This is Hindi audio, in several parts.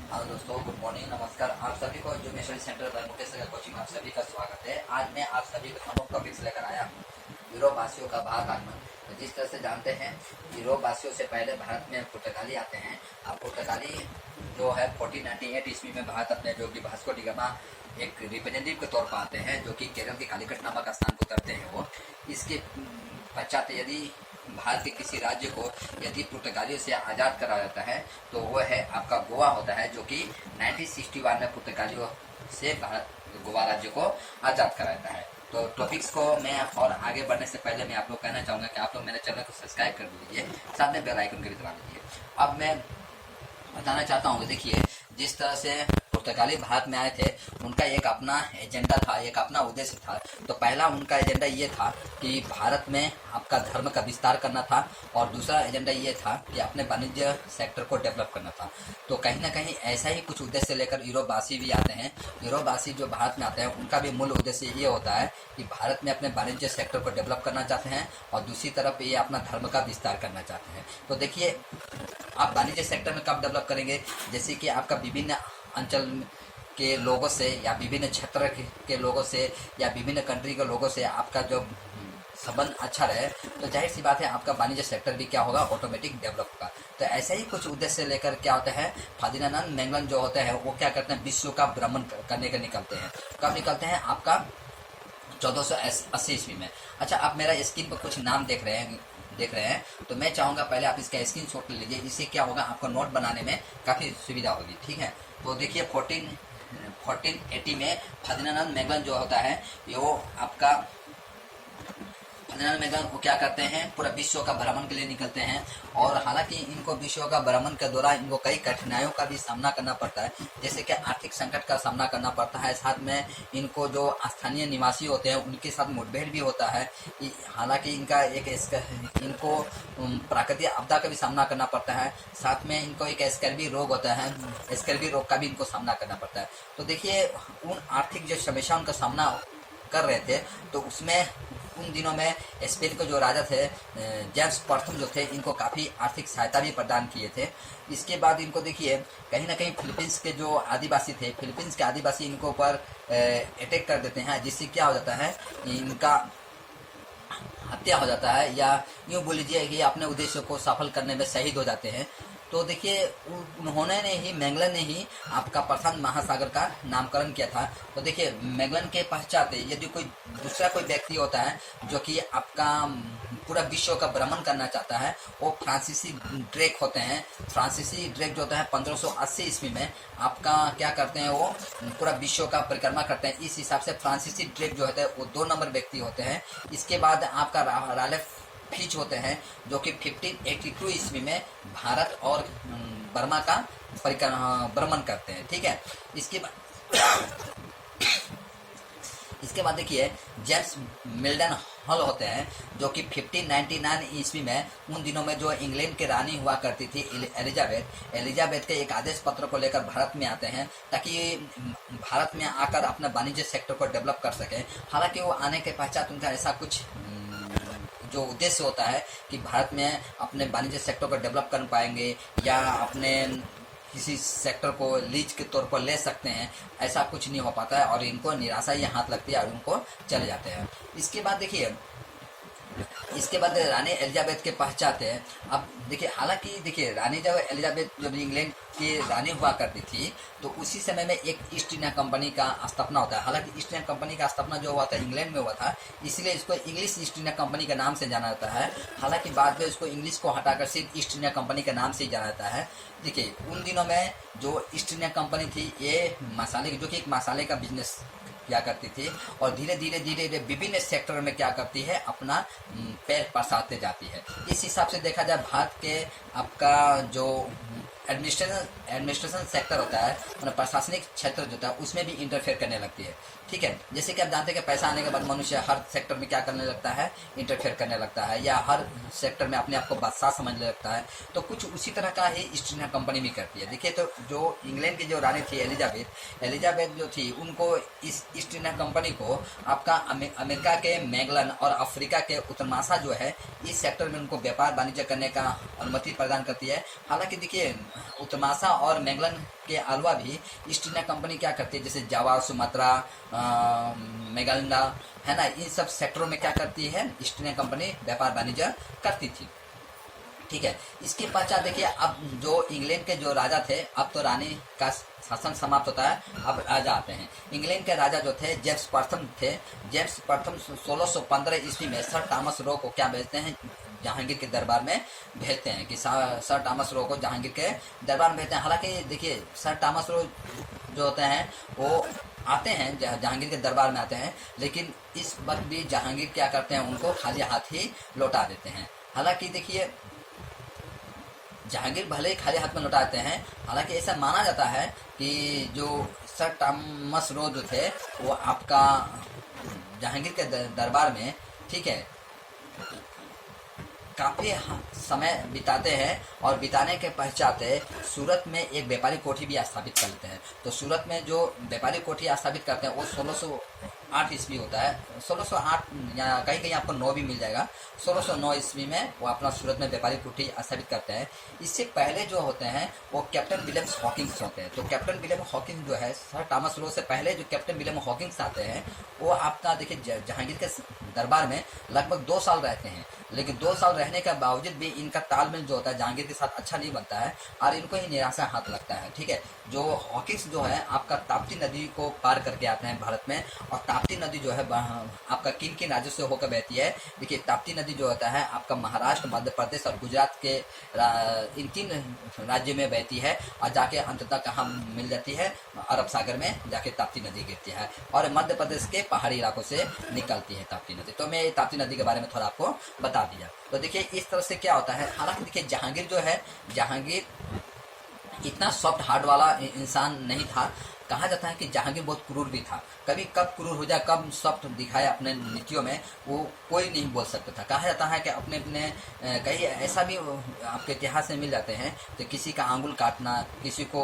हाँ दोस्तों, गुड मॉर्निंग, नमस्कार। आप सभी को जो mission center by Mukesh Agarwal coaching में आप सभी का स्वागत है। आज मैं आप सभी को प्रमुख टॉपिक्स लेकर आया हूँ। यूरोप वासियों का भारत आगमन। तो जिस तरह से जानते हैं, यूरोप वासियों से पहले भारत में पुर्तगाली आते हैं। अब पुर्तगाली जो है 1498 ईस्वी में भारत अपने जो कि वास्को डी गामा एक रिप्रेजेंटेटिव के तौर पर आते हैं, जो कि केरल के कालीकट नामक स्थान को उतरते हैं। वो इसके पश्चात यदि भारत के किसी राज्य को यदि पुर्तगालियों से आज़ाद करा जाता है तो वो है आपका गोवा होता है, जो कि 1961 में पुर्तगालियों से भारत गोवा राज्य को आज़ाद कराता है। तो टॉपिक्स को मैं और आगे बढ़ने से पहले मैं आप लोग कहना चाहूँगा कि आप लोग मेरे चैनल को सब्सक्राइब कर लीजिए, साथ में बेल आइकन को भी दबा लीजिए। अब मैं बताना चाहता हूँ कि देखिए, जिस तरह से पुर्तगाली भारत में आए थे, उनका एक अपना एजेंडा था, एक अपना उद्देश्य था। तो पहला उनका एजेंडा ये था कि भारत में आपका धर्म का विस्तार करना था, और दूसरा एजेंडा ये था कि अपने वाणिज्य सेक्टर को डेवलप करना था। तो कहीं ना कहीं ऐसा ही कुछ उद्देश्य लेकर यूरोपवासी भी आते हैं। यूरोपवासी जो भारत में आते हैं, उनका भी मूल उद्देश्य ये होता है कि भारत में अपने वाणिज्य सेक्टर को डेवलप करना चाहते हैं, और दूसरी तरफ ये अपना धर्म का विस्तार करना चाहते हैं। तो देखिए, आप वाणिज्य सेक्टर में कब डेवलप करेंगे, जैसे कि आपका विभिन्न अंचल के लोगों से या विभिन्न क्षेत्र के लोगों से या विभिन्न कंट्री के लोगों से आपका जो संबंध अच्छा रहे, तो जाहिर सी बात है आपका वाणिज्य सेक्टर भी क्या होगा, ऑटोमेटिक डेवलप होगा। तो ऐसे ही कुछ उद्देश्य लेकर क्या होता है, फर्डिनांड मैगलन जो होते हैं वो क्या करते हैं, विश्व का भ्रमण करने के निकलते हैं। कब निकलते हैं, आपका 1480 ईस्वी में। अच्छा, आप मेरा स्क्रीन पर कुछ नाम देख रहे हैं, तो मैं चाहूँगा पहले आप इसका स्क्रीनशॉट ले लीजिए। इससे क्या होगा, आपको नोट बनाने में काफ़ी सुविधा होगी। ठीक है, तो देखिए 1480 में फर्डिनांड मैगलन जो होता है, वो आपका फर्डिनांड मैगलन वो क्या करते हैं, पूरा विश्व का भ्रमण के लिए निकलते हैं। और हालांकि इनको विश्व का भ्रमण के दौरान इनको कई कठिनाइयों का भी सामना करना पड़ता है, जैसे कि आर्थिक संकट का सामना करना पड़ता है। साथ में इनको जो स्थानीय निवासी होते हैं उनके साथ मुठभेड़ भी होता है। हालांकि इनको प्राकृतिक आपदा का भी सामना करना पड़ता है। साथ में इनको एक स्कर्वी रोग होता है, स्कर्वी रोग का भी इनको सामना करना पड़ता है। तो देखिए, उन आर्थिक जो समस्याओं का सामना कर रहे थे, तो उसमें उन दिनों में स्पेन के जो राजा थे, जेम्स प्रथम जो थे, इनको काफ़ी आर्थिक सहायता भी प्रदान किए थे। इसके बाद इनको देखिए, कहीं ना कहीं फिलीपींस के जो आदिवासी थे, फिलीपींस के आदिवासी इनको ऊपर अटैक कर देते हैं, जिससे क्या हो जाता है, इनका हत्या हो जाता है, या यूँ बोल लीजिए कि अपने उद्देश्य को सफल करने में शहीद हो जाते हैं। तो देखिए, उन्होंने ने ही मैगलन ने ही आपका प्रशांत महासागर का नामकरण किया था। तो देखिए, मैगलन के पश्चात यदि दूसरा कोई व्यक्ति होता है जो कि आपका पूरा विश्व का भ्रमण करना चाहता है, वो फ्रांसीसी ड्रेक होते हैं। फ्रांसीसी ड्रेक जो होता है 1580 ईस्वी में आपका क्या करते हैं, वो पूरा विश्व का परिक्रमा करते हैं। इस हिसाब से फ्रांसीसी ड्रेक जो होते हैं वो 2 नंबर व्यक्ति होते हैं। इसके बाद आपका रालेफ फिच होते हैं, जो कि 1582 ईस्वी में भारत और बर्मा का भ्रमण करते हैं। ठीक है, इसके बाद देखिए, जेम्स मिल्टन हॉल होते हैं, जो कि 1599 ईस्वी में, उन दिनों में जो इंग्लैंड की रानी हुआ करती थी एलिजाबेथ के एक आदेश पत्र को लेकर भारत में आते हैं, ताकि भारत में आकर अपना वाणिज्य सेक्टर को डेवलप कर सकें। हालांकि वो आने के पश्चात उनका ऐसा कुछ जो उद्देश्य होता है कि भारत में अपने वाणिज्य सेक्टर को डेवलप कर पाएंगे या अपने किसी सेक्टर को लीज के तौर पर ले सकते हैं, ऐसा कुछ नहीं हो पाता है, और इनको निराशा ही हाथ लगती है और उनको चले जाते हैं। इसके बाद देखिए, रानी एलिजाबेथ के पश्चात है। अब देखिए, हालांकि देखिए, रानी एलिजाबेथ जब इंग्लैंड की रानी हुआ करती थी, तो उसी समय में एक ईस्ट इंडिया कंपनी का स्थापना होता है। हालांकि ईस्ट इंडिया कंपनी का स्थापना जो हुआ था इंग्लैंड में हुआ था, इसलिए इसको इंग्लिश ईस्ट इंडिया कंपनी के नाम से जाना जाता है। हालांकि बाद में इसको इंग्लिश को हटाकर सिर्फ ईस्ट इंडिया कंपनी के नाम से ही जाना जाता है। देखिए, उन दिनों में जो ईस्ट इंडिया कंपनी थी, ये मसाले जो कि एक मसाले का बिजनेस क्या करती थी, और धीरे धीरे विभिन्न सेक्टर में क्या करती है, अपना पैर पसारते जाती है। इस हिसाब से देखा जाए, भारत के आपका जो एडमिनिस्ट्रेशन सेक्टर होता है, मतलब प्रशासनिक क्षेत्र जो होता है, उसमें भी इंटरफेयर करने लगती है। ठीक है, जैसे कि आप जानते हैं कि पैसा आने के बाद मनुष्य हर सेक्टर में क्या करने लगता है, इंटरफेयर करने लगता है, या हर सेक्टर में अपने आप को बादशाह समझने लगता है। तो कुछ उसी तरह का ही ईस्ट इंडिया कंपनी भी करती है। देखिए, तो जो इंग्लैंड की जो रानी थी एलिजाबेथ जो थी, उनको इस ईस्ट इंडिया कंपनी को आपका अमेरिका के मैगलन और अफ्रीका के उत्तरमासा जो है इस सेक्टर में उनको व्यापार वाणिज्य करने का अनुमति प्रदान करती है। हालांकि देखिए उत्तरमासा और मैगलन के अलावा भी ईस्ट इंडिया कंपनी क्या करती है, जैसे जावा, सुमात्रा, मेगालिंडा है ना, इन सब सेक्टरों में क्या करती है ईस्ट इंडिया कंपनी व्यापार वाणिज्य करती थी। ठीक है, इसके पश्चात देखिए अब जो इंग्लैंड के जो राजा थे, अब तो रानी का शासन समाप्त होता है, अब राजा आते हैं। इंग्लैंड के राजा जो थे जेम्स प्रथम थे। जेम्स प्रथम 1615 ईस्वी में सर थॉमस रो को क्या भेजते हैं, जहांगीर के दरबार में भेजते हैं कि सर थॉमस रो को जहांगीर के दरबार में भेजते हैं। हालांकि देखिए सर थॉमस रो जो होते हैं वो आते हैं जहांगीर के दरबार में आते हैं, लेकिन इस वक्त भी जहांगीर क्या करते हैं, उनको खाली हाथ ही लौटा देते हैं। हालांकि देखिए जहांगीर भले ही खाली हाथ में लौटाते हैं, हालांकि ऐसा माना जाता है कि जो सर थॉमस रो जो थे वो आपका जहांगीर के दरबार में, ठीक है, काफी समय बिताते हैं और बिताने के पश्चात सूरत में एक व्यापारी कोठी भी स्थापित कर लेते हैं। तो सूरत में जो व्यापारी कोठी स्थापित करते हैं वो 1608 ईस्वी होता है, 1608 या कहीं कहीं आपको 9 भी मिल जाएगा। 1609 ईस्वी में वो अपना सूरत में व्यापारी कोठी स्थापित करते हैं। इससे पहले जो होते हैं वो कैप्टन विलियम्स हॉकिंस होते हैं। तो कैप्टन विलियम हॉकिंस जो है सर थॉमस रो से पहले जो कैप्टन विलियम हॉकिंस आते हैं वो आपका देखिए जहांगीर के दरबार में लगभग 2 साल रहते हैं, लेकिन 2 साल रहने के बावजूद भी इनका तालमेल जो होता है जहांगीर के साथ अच्छा नहीं बनता है और इनको ही निराशा हाथ लगता है। ठीक है, जो हॉकिंस जो है आपका ताप्ती नदी को पार करके आते हैं भारत में, और ताप्ती नदी जो है आपका किन किन राज्यों से होकर बहती है। देखिए ताप्ती नदी जो होता है आपका महाराष्ट्र, मध्य प्रदेश और गुजरात के इन 3 राज्यों में बहती है और जाके अंततः कहाँ मिल जाती है, अरब सागर में जाके ताप्ती नदी गिरती है और मध्य प्रदेश के पहाड़ी इलाकों से निकलती है ताप्ती नदी। तो मैं ताप्ती नदी के बारे में थोड़ा आपको बता दिया। तो देखिए इस तरह से क्या होता है। हालांकि देखिए जहांगीर जो है, जहांगीर इतना सॉफ्ट हार्ट वाला इंसान नहीं था। कहा जाता है कि जहांगीर बहुत क्रूर भी था। कभी कब क्रूर हो जाए, कब सॉफ्ट दिखाए अपने नीतियों में, वो कोई नहीं बोल सकता था। कहा जाता है कि अपने कहीं ऐसा भी आपके इतिहास में मिल जाते हैं तो किसी का आंगुल काटना, किसी को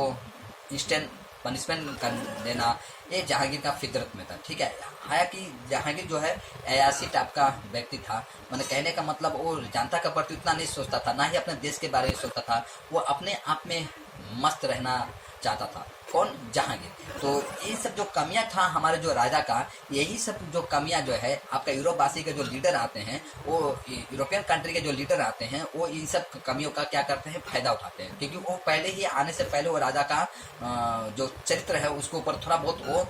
इंस्टेंट पनिशमेंट कर देना, ये जहांगीर का फितरत में था। ठीक है, हालांकि जहांगीर जो है अयासी टाइप का व्यक्ति था। मैंने कहने का मतलब वो जनता के प्रति उतना नहीं सोचता था, ना ही अपने देश के बारे में सोचता था। वो अपने आप में मस्त रहना चाहता था। कौन? जहांगीर। तो ये सब जो कमियां था हमारे जो राजा का, यही सब जो कमियां जो है आपका यूरोपवासी के जो लीडर आते हैं, वो यूरोपियन कंट्री के जो लीडर आते हैं वो इन सब कमियों का क्या करते हैं, फायदा उठाते हैं। क्योंकि वो पहले ही आने से पहले वो राजा का जो चरित्र है उसके ऊपर थोड़ा बहुत वो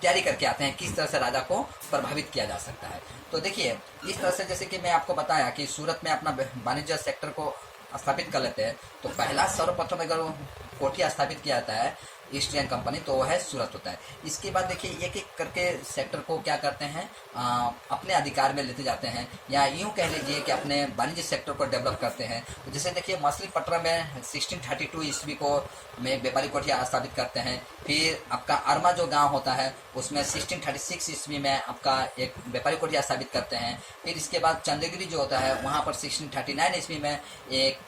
तैयारी करके आते हैं, किस तरह से राजा को प्रभावित किया जा सकता है। तो देखिए इस तरह से जैसे कि मैं आपको बताया कि सूरत में अपना वाणिज्य सेक्टर को स्थापित कर लेते हैं, तो पहला सर्वप्रथम अगर कोठी स्थापित किया जाता है ईस्ट इंडियन कंपनी, तो वो है सूरत होता है। इसके बाद देखिए एक एक करके सेक्टर को क्या करते हैं, अपने अधिकार में लेते जाते हैं, या यूं कह लीजिए कि अपने वाणिज्य सेक्टर को डेवलप करते हैं। तो जैसे देखिए मछलीपट्टनम में 1632 ईस्वी को में व्यापारी कोठियाँ स्थापित करते हैं। फिर आपका अरमा जो गांव होता है उसमें 1636 ईस्वी में आपका एक व्यापारी कोठियाँ स्थापित करते हैं। फिर इसके बाद चंद्रगिरी जो होता है वहाँ पर 1639 ईस्वी में एक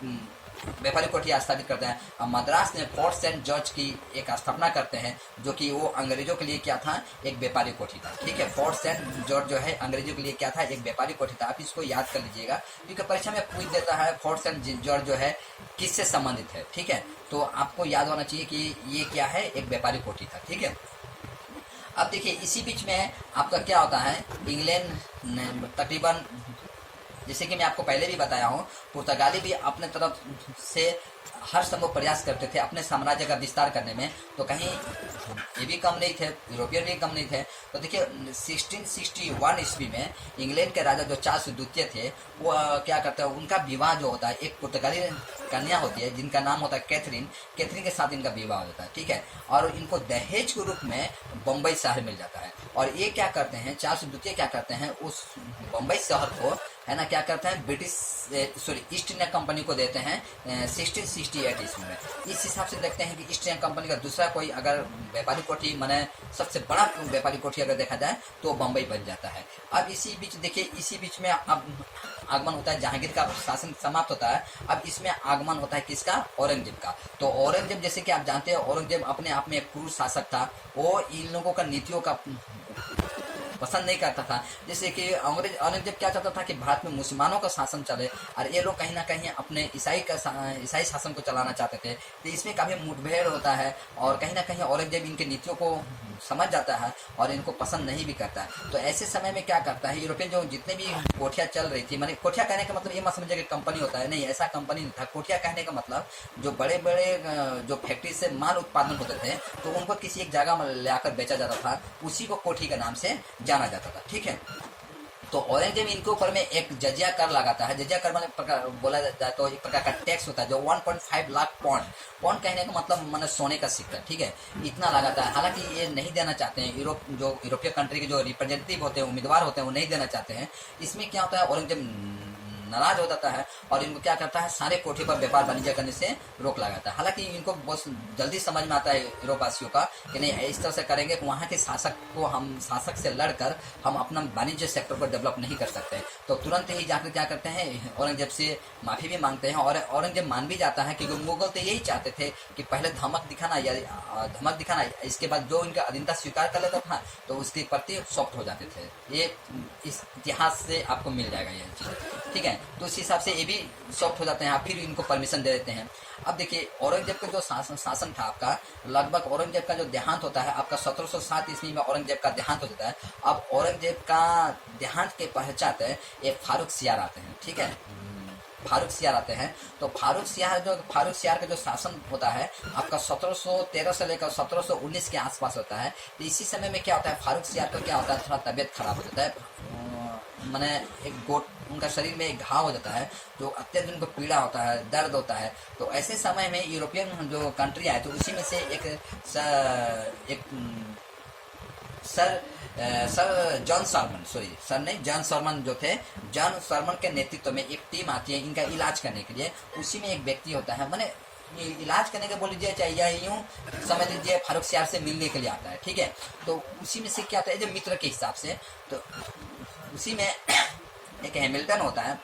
व्यापारी कोठी स्थापित करते हैं। और मद्रास में फोर्ट सेंट जॉर्ज की एक स्थापना करते हैं, जो कि वो अंग्रेजों के लिए क्या था, एक व्यापारी कोठी था। ठीक है, फोर्ट सेंट जॉर्ज जो है अंग्रेजों के लिए क्या था, एक व्यापारी कोठी था। आप इसको याद कर लीजिएगा क्योंकि परीक्षा में पूछ देता है फोर्ट सेंट जॉर्ज जो है किससे संबंधित है। ठीक है, तो आपको याद होना चाहिए कि ये क्या है, एक व्यापारी कोठी था। ठीक है, अब देखिए इसी बीच में आपका क्या होता है, इंग्लैंड तकरीबन जैसे कि मैं आपको पहले भी बताया हूँ, पुर्तगाली भी अपने तरफ से हर संभव प्रयास करते थे अपने साम्राज्य का विस्तार करने में। तो कहीं ये भी कम नहीं थे, यूरोपियन भी कम नहीं थे। तो देखिए 1661 ईस्वी में इंग्लैंड के राजा जो चार्ल्स द्वितीय थे वो क्या करते हैं, उनका विवाह जो होता है एक पुर्तगाली कन्या होती है जिनका नाम होता है कैथरीन के साथ इनका विवाह होता है। ठीक है, और इनको दहेज के रूप में बम्बई शहर मिल जाता है। और ये क्या करते हैं, चार्ल्स द्वितीय क्या करते हैं, उस बम्बई शहर को है ना, क्या करते हैं, ब्रिटिश ईस्ट इंडिया कंपनी को देते हैं 1668 ईस्वी में। इस हिसाब से देखते हैं कि ईस्ट इंडिया कंपनी का दूसरा कोई अगर व्यापारी कोठी माने सबसे बड़ा व्यापारी कोठी अगर देखा जाए तो बम्बई बन जाता है। अब इसी बीच देखिए, इसी बीच में अब आगमन होता है, जहांगीर का शासन समाप्त होता है। अब इसमें आगमन होता है किसका, औरंगजेब का। तो औरंगजेब जैसे कि आप जानते हैं, औरंगजेब अपने आप में एक क्रूर शासक था। वो इन लोगों का नीतियों का पसंद नहीं करता था। जैसे कि औरंगजेब क्या चाहता था कि भारत में मुसलमानों का शासन चले, और ये लोग कहीं ना कहीं अपने ईसाई शासन को चलाना चाहते थे। तो इसमें काफ़ी मुठभेड़ होता है, और कहीं ना कहीं औरंगजेब इनके नीतियों को समझ जाता है और इनको पसंद नहीं भी करता है। तो ऐसे समय में क्या करता है, यूरोपियन जो जितने भी कोठियाँ चल रही थी, माने कोठिया कहने का मतलब ये मत समझिए कि कंपनी होता है, नहीं, ऐसा कंपनी नहीं था। कोठिया कहने का मतलब जो बड़े बड़े जो फैक्ट्री से माल उत्पादन होते थे, तो उनको किसी एक जगह में लाकर बेचा जाता था, उसी को कोठी के नाम से जाना जाता था। ठीक है, तो औरंगजेब इनके ऊपर में एक जजिया कर लगाता है। जजिया कर माने बोला जाए तो एक प्रकार का टैक्स होता है, जो 1.5 लाख पौंड, पौंड कहने का मतलब माने सोने का सिक्का। ठीक है, इतना लगाता है। हालांकि ये नहीं देना चाहते हैं, यूरोपीय कंट्री के जो रिप्रेजेंटेटिव होते हैं, उम्मीदवार होते हैं, वो नहीं देना चाहते हैं। इसमें क्या होता है, औरंगजेब नाराज हो जाता है और इनको क्या करता है, सारे कोठी पर व्यापार वाणिज्य करने से रोक लगाता है। हालांकि इनको बहुत जल्दी समझ में आता है यूरोपवासियों का कि नहीं, इस तरह से करेंगे कि वहाँ के शासक से लड़कर हम अपना वाणिज्य सेक्टर को डेवलप नहीं कर सकते। तो तुरंत ही जाकर क्या करते हैं, औरंगजेब से माफ़ी भी मांगते हैं, और औरंगजेब मान भी जाता है, क्योंकि मुगल तो यही चाहते थे कि पहले धमक दिखाना, इसके बाद जो इनका अधीनता स्वीकार कर लेता था तो उसके प्रति सॉफ्ट हो जाते थे। ये इस इतिहास से आपको मिल जाएगा ये चीज़। ठीक है, तो इस हिसाब से ये भी सॉफ्ट हो जाते हैं, फिर इनको परमिशन दे देते हैं। अब देखिए, औरंगजेब का जो शासन था आपका, लगभग औरंगजेब का जो देहांत होता है आपका 1707 ईस्वी में औरंगजेब का देहांत हो जाता है। अब औरंगजेब का देहांत के पश्चात एक फारूक सियार आते हैं। ठीक है, फारूक सियार आते हैं। तो फारूक सियार का जो शासन होता है आपका 1713 से लेकर 1719 के आसपास होता है। तो इसी समय में क्या होता है, फारूक सियार का क्या होता है, थोड़ा तबियत खराब हो जाता है, माने उनका शरीर में एक घाव हो जाता है, जो अत्यंत उनको पीड़ा होता है, दर्द होता है। तो ऐसे समय में यूरोपियन जो कंट्री आए, तो उसी में से सर जॉन सॉर्मन जो थे, जॉन सॉर्मन के नेतृत्व में एक टीम आती है इनका इलाज करने के लिए। उसी में एक व्यक्ति होता है, माने इलाज करने के बोल लीजिए, चाहिए यूँ समझ लीजिए, फारूक सियार से मिलने के लिए आता है। ठीक है, तो उसी में से क्या होता है, जो मित्र के हिसाब से, तो उसी में एक हैमिल्टन होता है।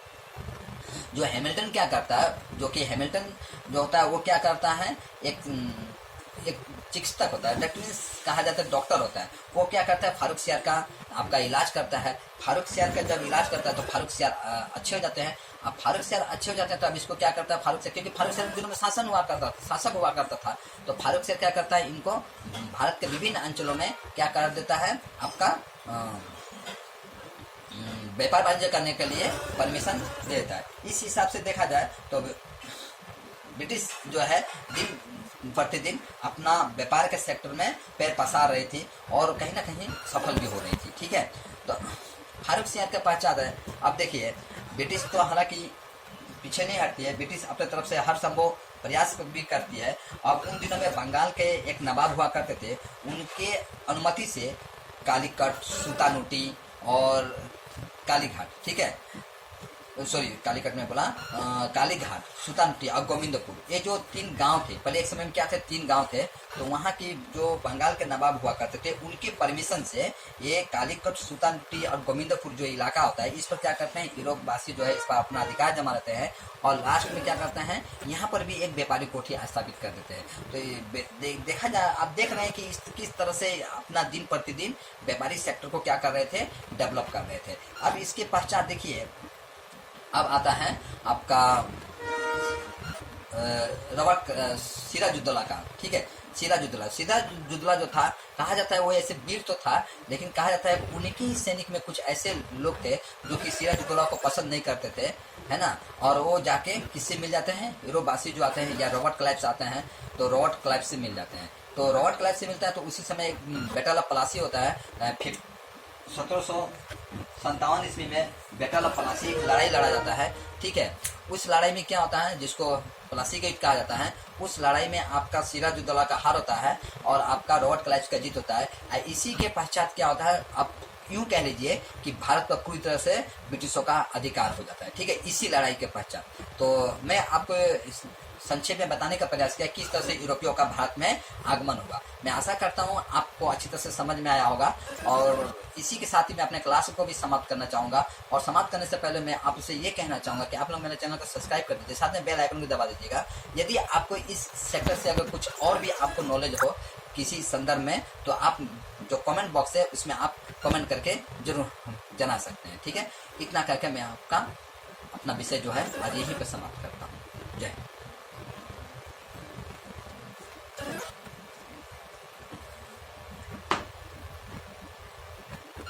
जो हैमिल्टन क्या करता है, जो कि हैमिल्टन जो होता है वो क्या करता है, एक चिकित्सक होता है, दैट मीन्स कहा जाता है डॉक्टर होता है। वो क्या करता है, फारूक सियार का आपका इलाज करता है। फारूक सियार का जब इलाज करता है तो फारूक सियार अच्छे हो जाते हैं। अब फारूक सियार अच्छे हो जाते हैं तो अब इसको क्या करता है, फारूक सियार, क्योंकि फारूक सियार दिनों में शासक हुआ करता था, तो फारूक सियार क्या करता है, इनको भारत के विभिन्न अंचलों में क्या कर देता है, आपका व्यापार वाणिज्य करने के लिए परमिशन दे देता है। इस हिसाब से देखा जाए तो ब्रिटिश जो है दिन प्रतिदिन अपना व्यापार के सेक्टर में पैर पसार रही थी और कहीं ना कहीं सफल भी हो रही थी। ठीक है, तो फारूक सियार का पहचान है। अब देखिए, ब्रिटिश तो हालांकि पीछे नहीं हटती है, ब्रिटिश अपने तरफ से हर संभव प्रयास भी करती है। अब उन दिनों में बंगाल के एक नवाब हुआ करते थे, उनके अनुमति से कालीकट, सूतानूटी और कालीघाट, ठीक है, सॉरी कालीकट में बोला, कालीघाट, सुल्तानपुर और गोविंदपुर, ये जो 3 गांव थे, पहले एक समय में क्या थे, 3 गांव थे। तो वहाँ की जो बंगाल के नवाब हुआ करते थे, उनके परमिशन से ये कालीकट, सुल्तानपुर और गोविंदपुर जो इलाका होता है, इस पर क्या करते हैं, यूरोपवासी जो है इस पर अपना अधिकार जमा लेते हैं और लास्ट में क्या करते हैं, यहाँ पर भी एक व्यापारी कोठी स्थापित कर देते हैं। तो देखा जाए, आप देख रहे हैं कि किस तरह से अपना दिन प्रतिदिन व्यापारी सेक्टर को क्या कर रहे थे, डेवलप कर रहे थे। अब इसके पश्चात देखिए, अब आता है आपका रॉबर्ट सिराजुद्दौला का। ठीक है, सिराजुद्दौला जो था, कहा जाता है वो ऐसे वीर तो था, लेकिन कहा जाता है उनकी सैनिक में कुछ ऐसे लोग थे जो कि सिराजुद्दौला को पसंद नहीं करते थे, है ना। और वो जाके किससे मिल जाते हैं, यूरोपवासी जो आते हैं या रॉबर्ट क्लाइव आते हैं, तो रॉबर्ट क्लाइव से मिल जाते हैं। तो रॉबर्ट क्लाइव से मिलता है, तो उसी समय बैटल ऑफ प्लासी होता है। फिर 1757 ईस्वी में बैटल ऑफ प्लासी एक लड़ाई लड़ा जाता है। ठीक है, उस लड़ाई में क्या होता है, जिसको प्लासी का युद्ध कहा जाता है, उस लड़ाई में आपका सिराजुद्दौला का हार होता है और आपका रॉबर्ट क्लाइव का जीत होता है। इसी के पश्चात क्या होता है, अब यूं कह लीजिए कि भारत पर पूरी तरह से ब्रिटिशों का अधिकार हो जाता है, ठीक है, इसी लड़ाई के पश्चात। तो मैं आपको संक्षेप में बताने का प्रयास किया किस तरह से यूरोपियों का भारत में आगमन होगा। मैं आशा करता हूं आपको अच्छी तरह से समझ में आया होगा, और इसी के साथ ही मैं अपने क्लास को भी समाप्त करना चाहूंगा। और समाप्त करने से पहले मैं आपसे ये कहना चाहूंगा कि आप लोग मेरे चैनल को सब्सक्राइब कर दीजिए, साथ में बेल आइकन को दबा दीजिएगा। यदि आपको इस सेक्टर से अगर कुछ और भी आपको नॉलेज हो किसी संदर्भ में, तो आप जो कमेंट बॉक्स है उसमें आप कमेंट करके जरूर जना सकते हैं, ठीक है। इतना करके मैं आपका अपना विषय जो है आज यहीं पर समाप्त करता हूँ। जय हिंद।